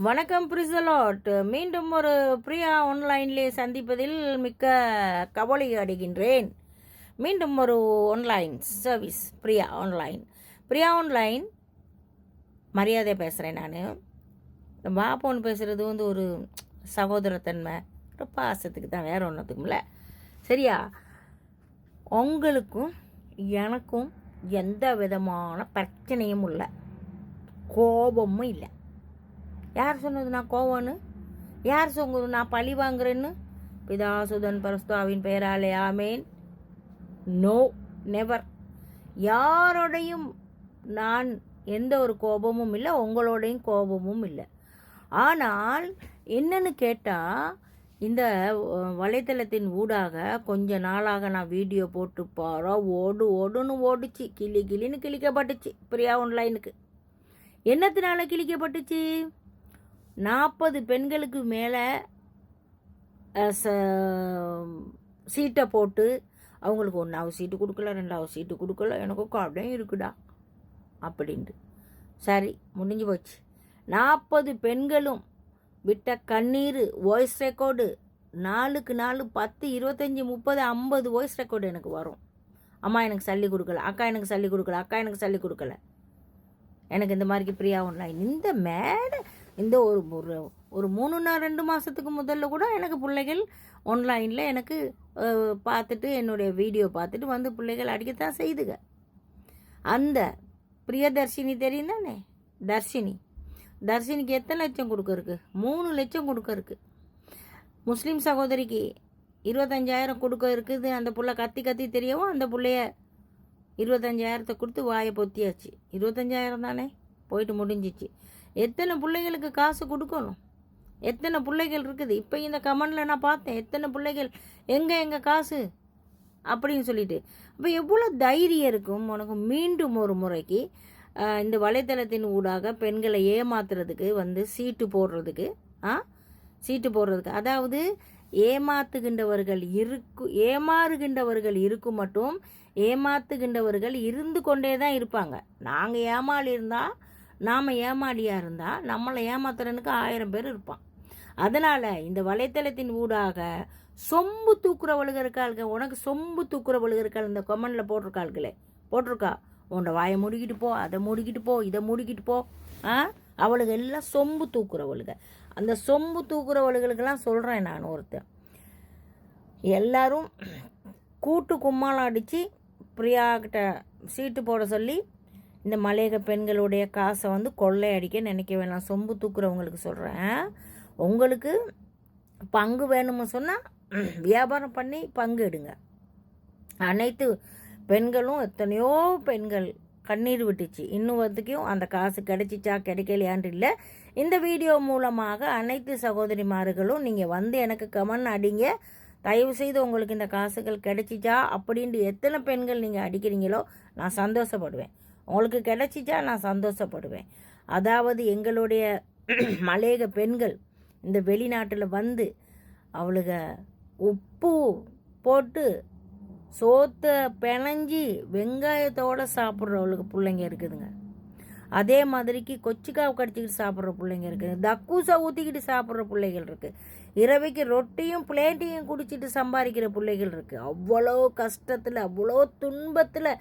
வணக்கம் பிரிசலாட். மீண்டும் ஒரு பிரியா ஆன்லைனிலே சந்திப்பதில் மிக்க கவலை அடைகின்றேன். மீண்டும் ஒரு ஆன்லைன் சர்வீஸ் பிரியா ஆன்லைன் மரியாதை பேசுகிறேன். நான் பாப்போன்னு பேசுகிறது ஒரு சகோதரத்தன்மை, ஒரு பாசத்துக்கு தான், வேறு ஒன்றத்துக்கும்ல. சரியா? உங்களுக்கும் எனக்கும் எந்த விதமான பிரச்சனையும் இல்லை, கோபமும் இல்லை. யார் சொன்னது நான் கோவம்னு? யார் சொன்னது நான் பழி வாங்குறேன்னு? பிதாசுதன் பரஸ்துவின் பெயராலே ஆமேன். No, never. யாரோடையும் நான் எந்த ஒரு கோபமும் இல்லை, உங்களோடையும் கோபமும் இல்லை. ஆனால் என்னன்னு கேட்டால், இந்த வலைத்தளத்தின் ஊடாக கொஞ்ச நாளாக நான் வீடியோ போட்டு பாரா ஓடுன்னு ஓடுச்சு, கிளின்னு கிழிக்கப்பட்டுச்சு. பிரியா ஆன்லைனுக்கு என்னத்தினால கிழிக்கப்பட்டுச்சு? 40 பெண்களுக்கு மேலே சீட்டை போட்டு அவங்களுக்கு 1வது சீட்டு கொடுக்கல, 2வது சீட்டு கொடுக்கல, எனக்கு கடன் இருக்குடா அப்படின்ட்டு. சரி, முடிஞ்சு போச்சு. 40 பெண்களும் விட்ட கண்ணீர் வாய்ஸ் ரெக்கார்டு 4க்கு 4 10 25 30 50 வாய்ஸ் ரெக்கார்டு எனக்கு வரும். அம்மா எனக்கு சொல்லி கொடுக்கல, அக்கா எனக்கு சொல்லி கொடுக்கல, அக்கா எனக்கு சொல்லி கொடுக்கல, எனக்கு இந்த மாதிரி பிரியா ஆன்லைன் இந்த மேடை இந்த ஒரு 2 மாதத்துக்கு முதல்ல கூட எனக்கு பிள்ளைகள் ஆன்லைனில் எனக்கு பார்த்துட்டு, என்னுடைய வீடியோ பார்த்துட்டு வந்து பிள்ளைகள் அடிக்கத்தான் செய்துங்க. அந்த பிரியதர்ஷினி தெரியும் தானே? தர்ஷினிக்கு எத்தனை லட்சம் கொடுக்க இருக்குது? 3 லட்சம் கொடுக்க இருக்குது. முஸ்லீம் சகோதரிக்கு 25,000 கொடுக்க இருக்குது. அந்த புள்ள கத்தி தெரியவும் அந்த பிள்ளைய 25,000 கொடுத்து வாயை பொத்தியாச்சு. 25,000 தானே, போயிட்டு முடிஞ்சிச்சு. எத்தனை பிள்ளைகளுக்கு காசு கொடுக்கணும்? எத்தனை பிள்ளைகள் இருக்குது? இப்போ இந்த கமெண்டில் நான் பார்த்தேன், எத்தனை பிள்ளைகள் எங்கே காசு அப்படின்னு சொல்லிட்டு. அப்போ எவ்வளோ தைரியம் இருக்கும் உனக்கு மீண்டும் ஒரு முறைக்கு இந்த வலைத்தளத்தின் ஊடாக பெண்களை ஏமாத்துறதுக்கு சீட்டு போடுறதுக்கு அதாவது ஏமாறுகின்றவர்கள் இருக்கும் மட்டும் ஏமாத்துகின்றவர்கள் இருந்து கொண்டே தான் இருப்பாங்க. நாங்கள் ஏமாளி இருந்தால், நாம் ஏமாளியாக இருந்தால், நம்மளை ஏமாத்துறனுக்கு 1000 பேர் இருப்பான். அதனால் இந்த வலைத்தளத்தின் ஊடாக சொம்பு தூக்குறவளுக இருக்காளுங்க. உனக்கு சொம்பு தூக்குறவளுக இருக்காள், இந்த கமெண்டில் போட்டிருக்கா. உன்னோட வாயை முடிக்கிட்டு போ, அதை முடிக்கிட்டு போ, இதை முடிக்கிட்டு போ. அவளுக்கு எல்லாம் சொம்பு தூக்குறவளுக. அந்த சொம்பு தூக்குறவளுகளுக்கெல்லாம் சொல்கிறேன் நான் ஒருத்தன். எல்லாரும் கூட்டு கும்மாளம் அடித்து பிரியாக்கிட்ட சீட்டு போட சொல்லி இந்த மலையக பெண்களுடைய காசை கொள்ளை அடிக்க நினைக்க வேணாம். சொம்பு தூக்குறவங்களுக்கு சொல்கிறேன், உங்களுக்கு பங்கு வேணும்னு சொன்னால் வியாபாரம் பண்ணி பங்கு எடுங்க. அனைத்து பெண்களும், எத்தனையோ பெண்கள் கண்ணீர் விட்டுச்சு. இன்னும் வரைக்கும் அந்த காசு கிடைச்சிச்சா கிடைக்கலையான்னு இல்லை. இந்த வீடியோ மூலமாக அனைத்து சகோதரிமார்களும் நீங்கள் எனக்கு கமெண்ட் அடிங்க. தயவுசெய்து உங்களுக்கு இந்த காசுகள் கிடைச்சிச்சா அப்படின்ட்டு எத்தனை பெண்கள் நீங்கள் அடிக்கிறீங்களோ நான் சந்தோஷப்படுவேன். உங்களுக்கு கிடைச்சிச்சா நான் சந்தோஷப்படுவேன். அதாவது எங்களுடைய மலையக பெண்கள் இந்த வெளிநாட்டில் அவளுக உப்பு போட்டு சோத்தை பிணைஞ்சி வெங்காயத்தோடு சாப்பிட்றவளுக்கு பிள்ளைங்க இருக்குதுங்க. அதே மாதிரிக்கு கொச்சிக்காவை கடிச்சிக்கிட்டு சாப்பிட்ற பிள்ளைங்க இருக்குது. தக்கூசா ஊற்றிக்கிட்டு சாப்பிட்ற பிள்ளைகள் இருக்குது. இரவைக்கு ரொட்டியும் பிளேட்டையும் குடிச்சிட்டு சம்பாதிக்கிற பிள்ளைகள் இருக்குது. அவ்வளோ கஷ்டத்தில், அவ்வளோ துன்பத்தில்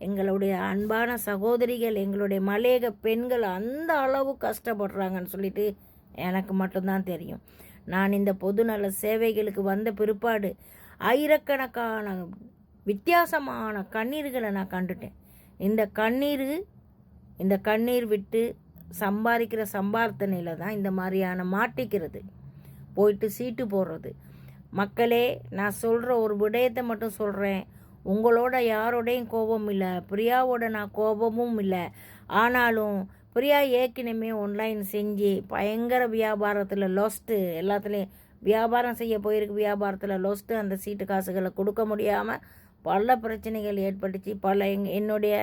எங்களுடைய அன்பான சகோதரிகள், எங்களுடைய மலையக பெண்கள் அந்த அளவு கஷ்டப்படுறாங்கன்னு சொல்லிட்டு எனக்கு மட்டும்தான் தெரியும். நான் இந்த பொதுநல சேவைகளுக்கு வந்த பிற்பாடு ஆயிரக்கணக்கான வித்தியாசமான கண்ணீர்களை நான் கண்டுட்டேன். இந்த கண்ணீர் விட்டு சம்பாதிக்கிற சம்பார்த்தனையில் தான் இந்த மாதிரியான மாட்டிக்கிறது, போயிட்டு சீட்டு போடுறது. மக்களே, நான் சொல்கிற ஒரு விடயத்தை மட்டும் சொல்கிறேன். உங்களோட யாரோடையும் கோபம் இல்லை, பிரியாவோட நான் கோபமும் இல்லை. ஆனாலும் பிரியா ஏற்கனவே ஆன்லைன் செஞ்சு பயங்கர வியாபாரத்தில் லொஸ்ட்டு, எல்லாத்துலேயும் வியாபாரம் செய்ய போயிருக்கு. வியாபாரத்தில் லொஸ்ட்டு, அந்த சீட்டு காசுகளை கொடுக்க முடியாமல் பல பிரச்சனைகள் ஏற்பட்டுச்சு. என்னுடைய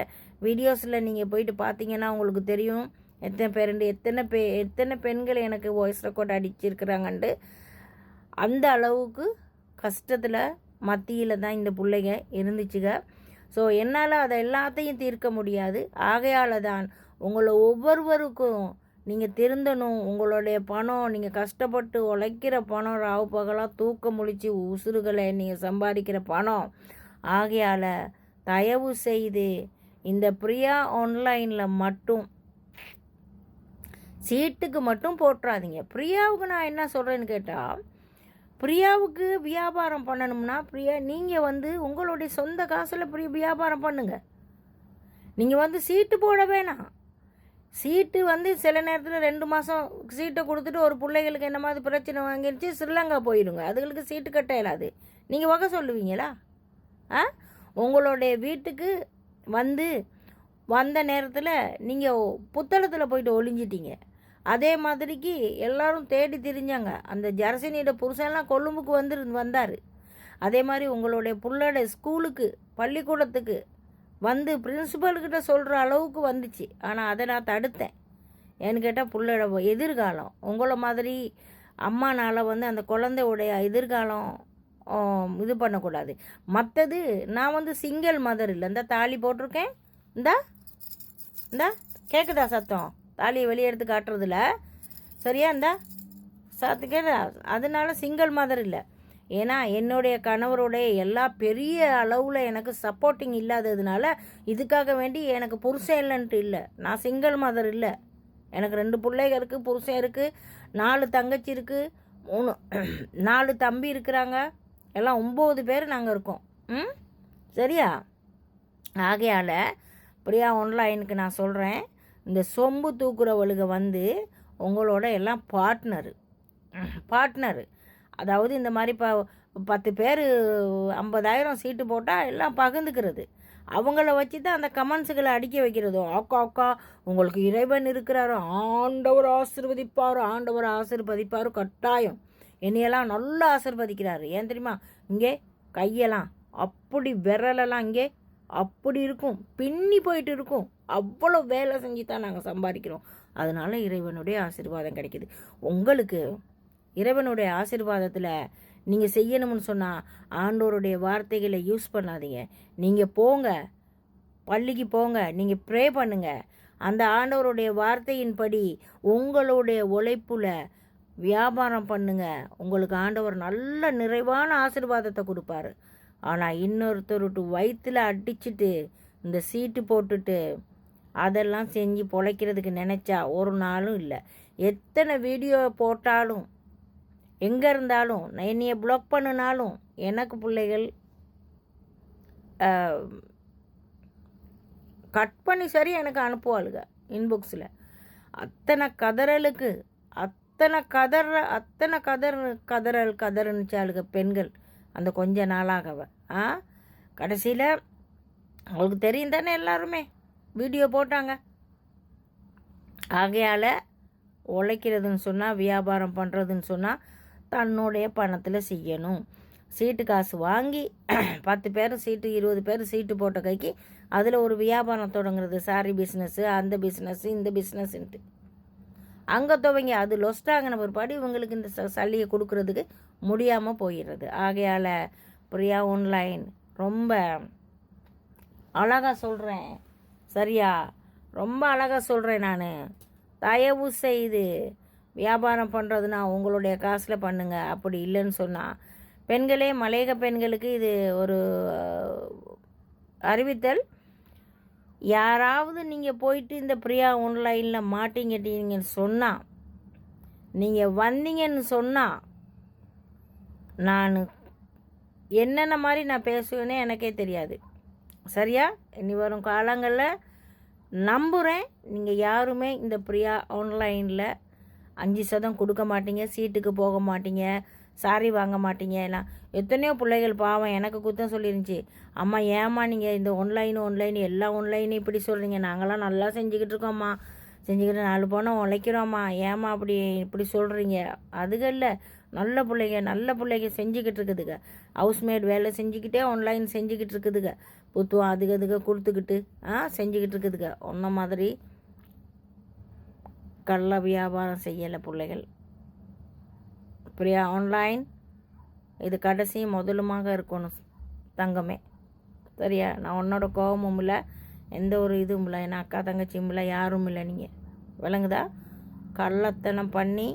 வீடியோஸில் நீங்கள் போயிட்டு பார்த்தீங்கன்னா உங்களுக்கு தெரியும் எத்தனை பெண்கள் எனக்கு வாய்ஸ் ரெக்கார்ட் அடிச்சிருக்கிறாங்கன்ட்டு. அந்த அளவுக்கு கஷ்டத்தில் மத்தியில் தான் இந்த பிள்ளைங்க இருந்துச்சுங்க. ஸோ என்னால் அதை எல்லாத்தையும் தீர்க்க முடியாது. ஆகையால் தான் உங்களை ஒவ்வொருவருக்கும் நீங்கள் திருந்தணும். உங்களுடைய பணம், நீங்கள் கஷ்டப்பட்டு உழைக்கிற பணம், ராவு பகலாக தூக்க முழிச்சு உசுறுகளை நீங்கள் சம்பாதிக்கிற பணம். ஆகையால் தயவு செய்து இந்த பிரியா ஆன்லைனில் மட்டும் சீட்டுக்கு மட்டும் போட்டுறாதீங்க. பிரியாவுக்கு நான் என்ன சொல்கிறேன்னு கேட்டால், பிரியாவுக்கு வியாபாரம் பண்ணணும்னா நீங்கள் உங்களுடைய சொந்த காசில் வியாபாரம் பண்ணுங்கள். நீங்கள் சீட்டு போட வேணாம். சீட்டு சில நேரத்தில் 2 மாதம் சீட்டை கொடுத்துட்டு ஒரு பிள்ளைகளுக்கு என்ன மாதிரி பிரச்சனை வாங்கிருச்சு ஸ்ரீலங்கா போயிடுங்க. அதுகளுக்கு சீட்டு கட்ட இயலாது. நீங்கள் வகை சொல்லுவீங்களா? உங்களுடைய வீட்டுக்கு வந்த நேரத்தில் நீங்கள் புத்தளத்தில் போயிட்டு ஒளிஞ்சிட்டீங்க. அதே மாதிரிக்கு எல்லாரும் தேடி திரிஞ்சாங்க. அந்த ஜரசினியோட புருஷன்லாம் கொழும்புக்கு வந்தார். அதே மாதிரி உங்களுடைய பிள்ளோட ஸ்கூலுக்கு பள்ளிக்கூடத்துக்கு பிரின்சிபல்கிட்ட சொல்கிற அளவுக்கு வந்துச்சு. ஆனால் அதை நான் தடுத்தேன். ஏன்னு கேட்டால் பிள்ளோட எதிர்காலம் உங்களை மாதிரி அம்மானால் அந்த குழந்தையுடைய எதிர்காலம் இது பண்ணக்கூடாது. மற்றது நான் சிங்கிள் மதர் இல்லை. இந்த தாலி போட்டிருக்கேன். இந்தா கேட்குதா சத்தம்? தாலியை வெளியே எடுத்து காட்டுறதில்ல. சரியா? சத்து கேட்டா? அதனால சிங்கிள் மதர் இல்லை. ஏன்னா என்னுடைய கணவருடைய எல்லா பெரிய அளவில் எனக்கு சப்போர்ட்டிங் இல்லாததுனால இதுக்காக வேண்டி எனக்கு புருஷன் இல்லைன்ட்டு இல்லை. நான் சிங்கிள் மதர் இல்லை. எனக்கு 2 பிள்ளைகள் இருக்குது, புருஷன் இருக்குது, 4 தங்கச்சி இருக்குது, 4 தம்பி இருக்கிறாங்க. எல்லாம் 9 பேர் நாங்கள் இருக்கோம். சரியா? ஆகையால் பிரியா ஆன்லைனுக்கு நான் சொல்கிறேன், இந்த சொம்பு தூக்குறவளுக்கு உங்களோட எல்லாம் பார்ட்னரு. அதாவது இந்த மாதிரி 10 பேர் 50,000 சீட்டு போட்டால் எல்லாம் பகிர்ந்துக்கிறது. அவங்கள வச்சு தான் அந்த கமெண்ட்ஸுகளை அடிக்க வைக்கிறதோ. அக்கா உங்களுக்கு இறைவன் இருக்கிறாரோ, ஆண்டவர் ஆசீர்வதிப்பார் கட்டாயம். என்னையெல்லாம் நல்லா ஆசீர்வதிக்கிறாரு. ஏன் தெரியுமா? இங்கே கையெல்லாம் அப்படி விரலெல்லாம் இங்கே அப்படி இருக்கும், பின்னி போயிட்டு இருக்கும். அவ்வளோ வேலை செஞ்சு தான் நாங்கள் சம்பாதிக்கிறோம். அதனால இறைவனுடைய ஆசீர்வாதம் கிடைக்கிது. உங்களுக்கு இறைவனுடைய ஆசீர்வாதத்தில் நீங்கள் செய்யணும்னு சொன்னால் ஆண்டவருடைய வார்த்தைகளை யூஸ் பண்ணாதீங்க. நீங்கள் போங்க, பள்ளிக்கு போங்க, நீங்கள் ப்ரே பண்ணுங்க. அந்த ஆண்டவருடைய வார்த்தையின்படி உங்களுடைய உழைப்பில் வியாபாரம் பண்ணுங்க. உங்களுக்கு ஆண்டவர் நல்ல நிறைவான ஆசீர்வாதத்தை கொடுப்பாரு. ஆனால் இன்னொருத்தருட்டு வயிற்றில் அடிச்சுட்டு இந்த சீட்டு போட்டுட்டு அதெல்லாம் செஞ்சு பொழைக்கிறதுக்கு நினச்சா ஒரு நாளும் இல்லை. எத்தனை வீடியோ போட்டாலும், எங்கே இருந்தாலும், என்னைய ப்ளாக் பண்ணினாலும் எனக்கு பிள்ளைகள் கட் பண்ணி சரி எனக்கு அனுப்புவாளுங்க இன்பாக்ஸில். அத்தனை கதறனுச்சாளுங்க பெண்கள் அந்த கொஞ்ச நாளாகவ. கடைசியில் அவங்களுக்கு தெரியும் தானே, எல்லாருமே வீடியோ போட்டாங்க. ஆகையால் உழைக்கிறதுன்னு சொன்னால், வியாபாரம் பண்ணுறதுன்னு சொன்னால் தன்னுடைய பணத்தில் செய்யணும். சீட்டு காசு வாங்கி 10 பேர் சீட்டு 20 பேர் சீட்டு போட்ட கைக்கு அதில் ஒரு வியாபாரம் தொடங்குறது. சாரி பிஸ்னஸ்ஸு, அந்த பிஸ்னஸ்ஸு, இந்த பிஸ்னஸ்ன்ட்டு அங்கே துவங்கி அது லொஸ்டாகின பிற்பாடு இவங்களுக்கு இந்த சல்லியை கொடுக்கறதுக்கு முடியாமல் போயிடுறது. ஆகையால் பிரியா ஆன்லைன் ரொம்ப அழகாக சொல்கிறேன். சரியா? ரொம்ப அழகாக சொல்கிறேன் நான். தயவு செய்து வியாபாரம் பண்ணுறதுனா உங்களுடைய காசில் பண்ணுங்கள். அப்படி இல்லைன்னு சொன்னால் பெண்களே, மலையக பெண்களுக்கு இது ஒரு அறிவித்தல். யாராவது நீங்கள் போயிட்டு இந்த பிரியா ஆன்லைனில் மாட்டிங்கட்டீங்கன்னு சொன்னால், நீங்கள் வந்தீங்கன்னு சொன்னால் நான் என்னென்ன மாதிரி நான் பேசுவேன்னே எனக்கே தெரியாது. சரியா? இனி வரும் காலங்களில் நம்புகிறேன் நீங்கள் யாருமே இந்த பிரியா ஆன்லைனில் 5% கொடுக்க மாட்டீங்க, சீட்டுக்கு போக மாட்டீங்க, சாரி வாங்க மாட்டீங்க. எல்லாம் எத்தனையோ பிள்ளைகள் பாவம் எனக்கு குத்தம் சொல்லிருந்துச்சு. அம்மா ஏம்மா நீங்கள் இந்த ஆன்லைன் எல்லா ஆன்லைனும் இப்படி சொல்கிறீங்க, நாங்களாம் நல்லா செஞ்சுக்கிட்டு இருக்கோம்மா, செஞ்சுக்கிட்டு 4 பணம் உழைக்கிறோம்மா, ஏம்மா இப்படி சொல்கிறீங்க? அதுகளில் நல்ல பிள்ளைங்க செஞ்சுக்கிட்டு இருக்குதுங்க. ஹவுஸ்மேட் வேலை செஞ்சுக்கிட்டே ஆன்லைன் செஞ்சுக்கிட்டு இருக்குதுங்க. புத்துவம் அதுக்கு கொடுத்துக்கிட்டு செஞ்சுக்கிட்டு இருக்குதுங்க. ஒன்றை மாதிரி கள்ள வியாபாரம் செய்யலை பிள்ளைகள். பிரியா ஆன்லைன் இது கடைசி முதலுமாக இருக்கணும் தங்கமே. சரியா? நான் உன்னோட கோபமும் இல்லை, எந்த ஒரு இதுவும் இல்லை, என் அக்கா தங்கச்சியும் இல்லை, யாரும் இல்லை. நீங்கள் விளங்குதா? கள்ளத்தனம் பண்ணி